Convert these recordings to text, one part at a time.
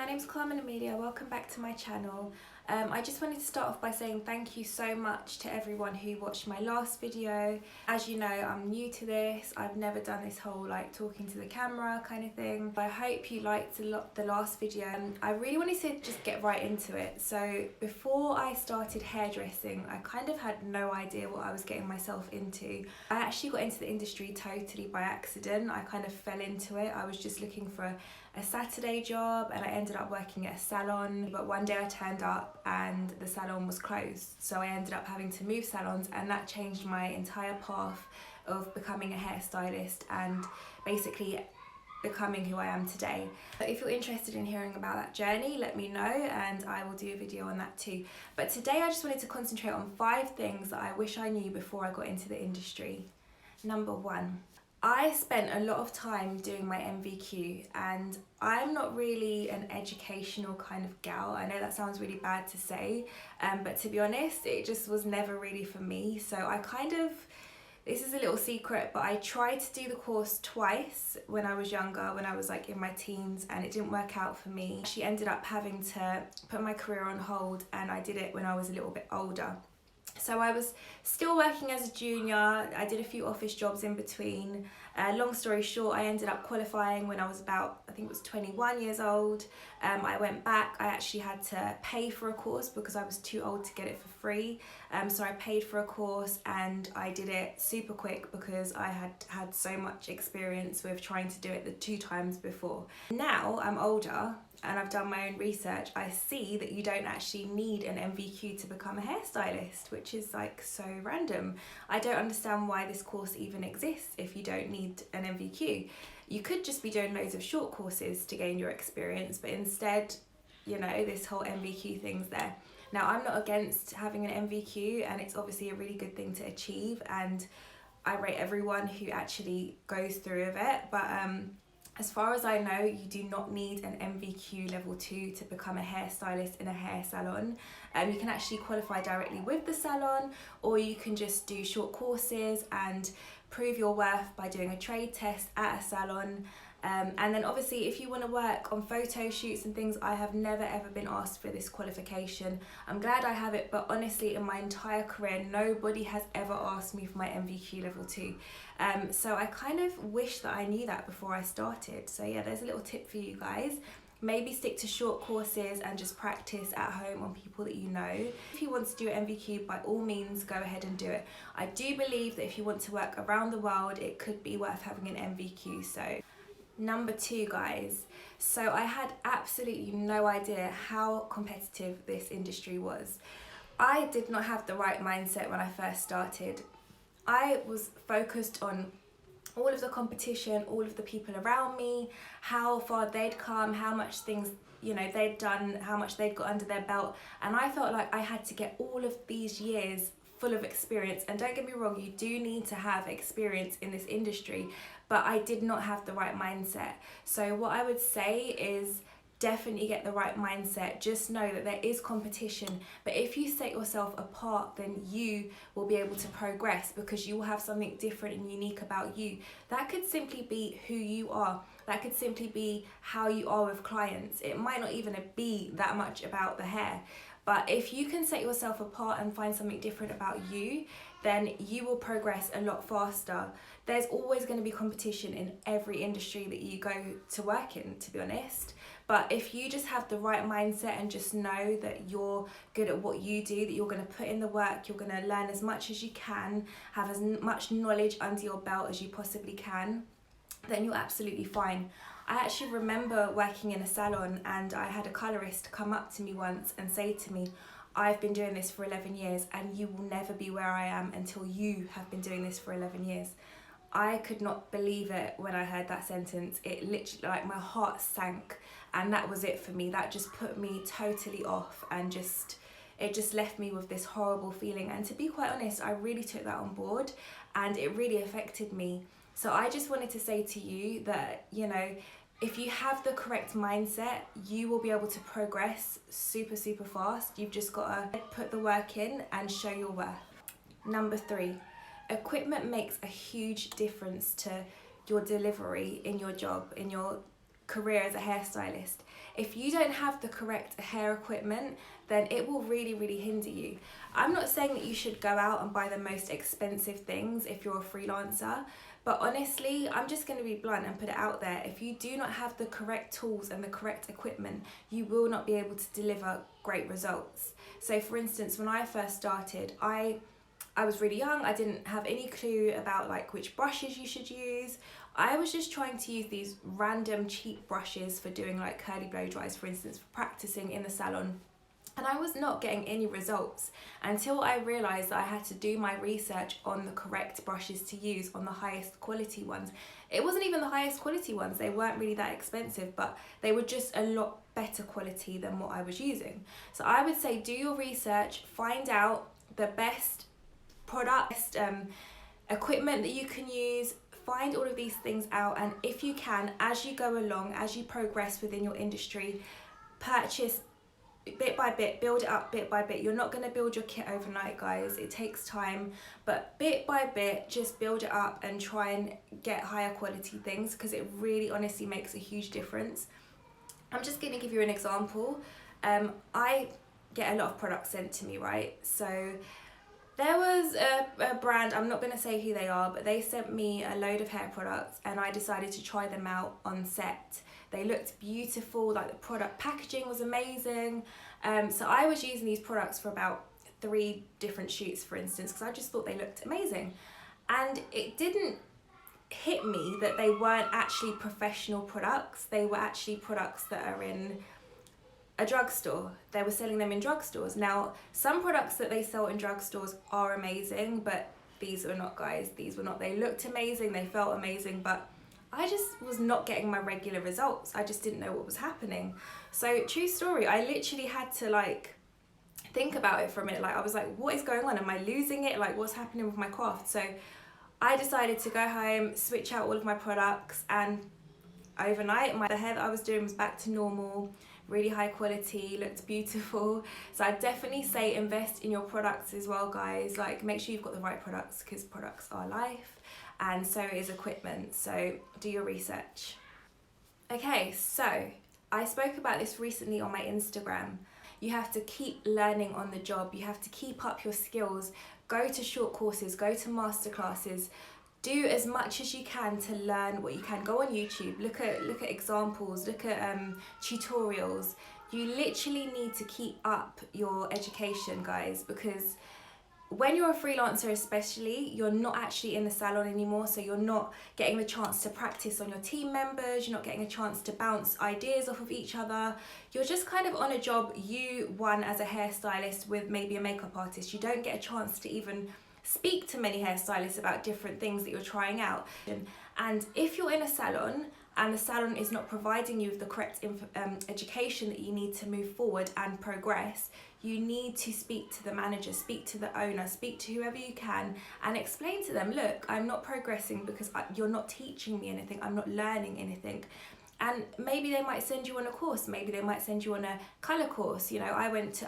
my name's Carmen Amelia. Welcome back to my channel. I just wanted to start off by saying thank you so much to everyone who watched my last video. As you know, I'm new to this. I've never done this whole like talking to the camera kind of thing. I hope you liked the last video. I really wanted to just get right into it. So before I started hairdressing, I kind of had no idea what I was getting myself into. I actually got into the industry totally by accident. I kind of fell into it. I was just looking for a Saturday job and I ended up working at a salon, but one day I turned up and the salon was closed, so I ended up having to move salons, and that changed my entire path of becoming a hairstylist and basically becoming who I am today. But if you're interested in hearing about that journey, let me know and I will do a video on that too. But today I just wanted to concentrate on 5 things that I wish I knew before I got into the industry. Number 1. I spent a lot of time doing my MVQ, and I'm not really an educational kind of gal. I know that sounds really bad to say, but to be honest, it just was never really for me. So I this is a little secret, but I tried to do the course twice when I was younger, when I was like in my teens, and it didn't work out for me. She ended up having to put my career on hold, and I did it when I was a little bit older. So I was still working as a junior. I did a few office jobs in between. Long story short, I ended up qualifying when I was about, I think it was 21 years old. I went back. I actually had to pay for a course because I was too old to get it for free. So I paid for a course and I did it super quick because I had so much experience with trying to do it the 2 times before. Now I'm older and I've done my own research. I see that you don't actually need an MVQ to become a hairstylist, which is like so random. I don't understand why this course even exists if you don't need an MVQ. You could just be doing loads of short courses to gain your experience, but instead, you know, this whole MVQ thing's there. Now, I'm not against having an MVQ, and it's obviously a really good thing to achieve, and I rate everyone who actually goes through with it, but as far as I know, you do not need an MVQ level 2 to become a hairstylist in a hair salon. You can actually qualify directly with the salon, or you can just do short courses and prove your worth by doing a trade test at a salon. And then obviously if you want to work on photo shoots and things, I have never ever been asked for this qualification. I'm glad I have it, but honestly in my entire career nobody has ever asked me for my MVQ level 2. So I kind of wish that I knew that before I started. So yeah, there's a little tip for you guys. Maybe stick to short courses and just practice at home on people that you know. If you want to do an MVQ, by all means go ahead and do it. I do believe that if you want to work around the world, it could be worth having an MVQ. So number 2, guys. So I had absolutely no idea how competitive this industry was. I did not have the right mindset when I first started. I was focused on all of the competition, all of the people around me, how far they'd come, how much things, you know, they'd done, how much they'd got under their belt. And I felt like I had to get all of these years full of experience. And don't get me wrong, you do need to have experience in this industry, but I did not have the right mindset. So what I would say is definitely get the right mindset. Just know that there is competition, but if you set yourself apart, then you will be able to progress because you will have something different and unique about you. That could simply be who you are. That could simply be how you are with clients. It might not even be that much about the hair. But if you can set yourself apart and find something different about you, then you will progress a lot faster. There's always going to be competition in every industry that you go to work in, to be honest. But if you just have the right mindset and just know that you're good at what you do, that you're going to put in the work, you're going to learn as much as you can, have as much knowledge under your belt as you possibly can, then you're absolutely fine. I actually remember working in a salon and I had a colorist come up to me once and say to me, I've been doing this for 11 years and you will never be where I am until you have been doing this for 11 years. I could not believe it when I heard that sentence. It literally, like, my heart sank, and that was it for me. That just put me totally off, and it just left me with this horrible feeling. And to be quite honest, I really took that on board and it really affected me. So I just wanted to say to you that, you know, if you have the correct mindset, you will be able to progress super, super fast. You've just got to put the work in and show your worth. Number 3, equipment makes a huge difference to your delivery in your job, in your career as a hairstylist. If you don't have the correct hair equipment, then it will really, really hinder you. I'm not saying that you should go out and buy the most expensive things if you're a freelancer, but honestly, I'm just going to be blunt and put it out there. If you do not have the correct tools and the correct equipment, you will not be able to deliver great results. So for instance, when I first started, I was really young. I didn't have any clue about like which brushes you should use. I was just trying to use these random cheap brushes for doing like curly blow dries, for instance, for practicing in the salon. And I was not getting any results until I realised that I had to do my research on the correct brushes to use, on the highest quality ones. It wasn't even the highest quality ones, they weren't really that expensive, but they were just a lot better quality than what I was using. So I would say do your research, find out the best product, equipment that you can use, find all of these things out, and if you can, as you go along, as you progress within your industry, purchase bit by bit, build it up bit by bit. You're not going to build your kit overnight, guys. It takes time, but bit by bit, just build it up and try and get higher quality things, because it really honestly makes a huge difference. I'm just going to give you an example. I get a lot of products sent to me, right? So there was a brand, I'm not going to say who they are, but they sent me a load of hair products and I decided to try them out on set. They looked beautiful, like the product packaging was amazing. So I was using these products for about 3 different shoots, for instance, because I just thought they looked amazing. And it didn't hit me that they weren't actually professional products. They were actually products that are in a drugstore. They were selling them in drugstores. Now, some products that they sell in drugstores are amazing, but these were not, guys. These were not. They looked amazing, they felt amazing, but I just was not getting my regular results. I just didn't know what was happening. So true story, I literally had to like think about it for a minute. Like I was like, what is going on? Am I losing it? Like what's happening with my craft? So I decided to go home, switch out all of my products, and overnight the hair that I was doing was back to normal, really high quality, looked beautiful. So I definitely say invest in your products as well, guys. Like make sure you've got the right products, because products are life, and so is equipment. So do your research. Okay, so I spoke about this recently on my Instagram. You have to keep learning on the job. You have to keep up your skills. Go to short courses, go to masterclasses. Do as much as you can to learn what you can. Go on YouTube, look at examples, look at tutorials. You literally need to keep up your education, guys, because when you're a freelancer especially, you're not actually in the salon anymore, so you're not getting the chance to practice on your team members, you're not getting a chance to bounce ideas off of each other. You're just kind of on a job, you one as a hairstylist with maybe a makeup artist. You don't get a chance to even speak to many hairstylists about different things that you're trying out. And if you're in a salon and the salon is not providing you with the correct education that you need to move forward and progress, you need to speak to the manager, speak to the owner, speak to whoever you can, and explain to them, look, I'm not progressing because you're not teaching me anything, I'm not learning anything. And maybe they might send you on a course, maybe they might send you on a colour course. You know, I worked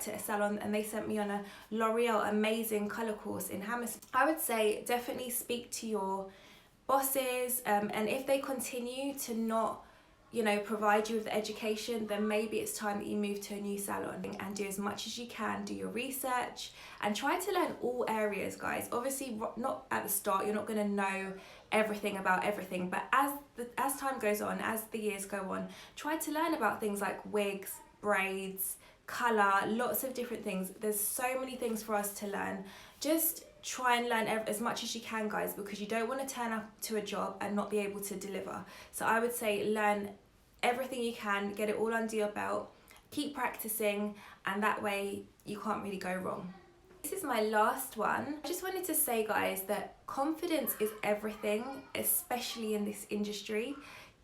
at a salon and they sent me on a L'Oreal amazing colour course in Hammersmith. I would say definitely speak to your bosses, and if they continue to not, you know, provide you with the education, then maybe it's time that you move to a new salon. And do as much as you can, do your research and try to learn all areas, guys. Obviously not at the start, you're not going to know everything about everything, but as time goes on, as the years go on, try to learn about things like wigs, braids, colour, lots of different things. There's so many things for us to learn. Just try and learn as much as you can, guys, because you don't want to turn up to a job and not be able to deliver. So I would say learn everything you can, get it all under your belt, keep practicing, and that way you can't really go wrong. This is my last one. I just wanted to say, guys, that confidence is everything, especially in this industry.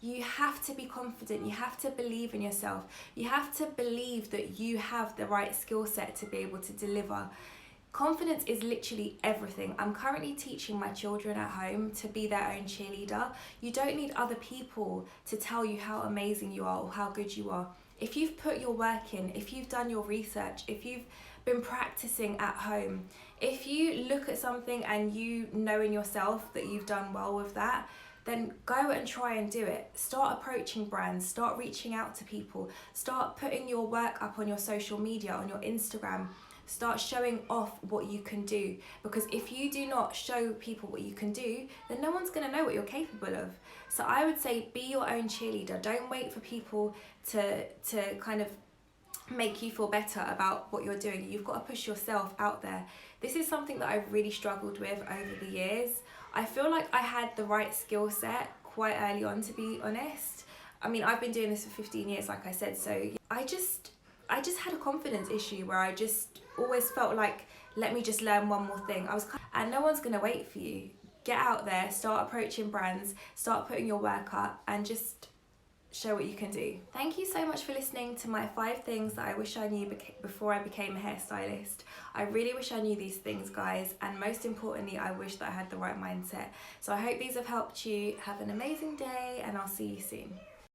You have to be confident, you have to believe in yourself, you have to believe that you have the right skill set to be able to deliver. Confidence is literally everything. I'm currently teaching my children at home to be their own cheerleader. You don't need other people to tell you how amazing you are or how good you are. If you've put your work in, if you've done your research, if you've been practicing at home, if you look at something and you know in yourself that you've done well with that, then go and try and do it. Start approaching brands, start reaching out to people, start putting your work up on your social media, on your Instagram. Start showing off what you can do, because if you do not show people what you can do, then no one's going to know what you're capable of. So I would say be your own cheerleader. Don't wait for people to kind of make you feel better about what you're doing. You've got to push yourself out there. This is something that I've really struggled with over the years. I feel like I had the right skill set quite early on, to be honest. I mean, I've been doing this for 15 years, like I said, so I just had a confidence issue where I just always felt like, let me just learn one more thing. And no one's gonna wait for you. Get out there, start approaching brands, start putting your work up, and just show what you can do. Thank you so much for listening to my 5 things that I wish I knew before I became a hairstylist. I really wish I knew these things, guys, and most importantly, I wish that I had the right mindset. So I hope these have helped you. Have an amazing day, and I'll see you soon.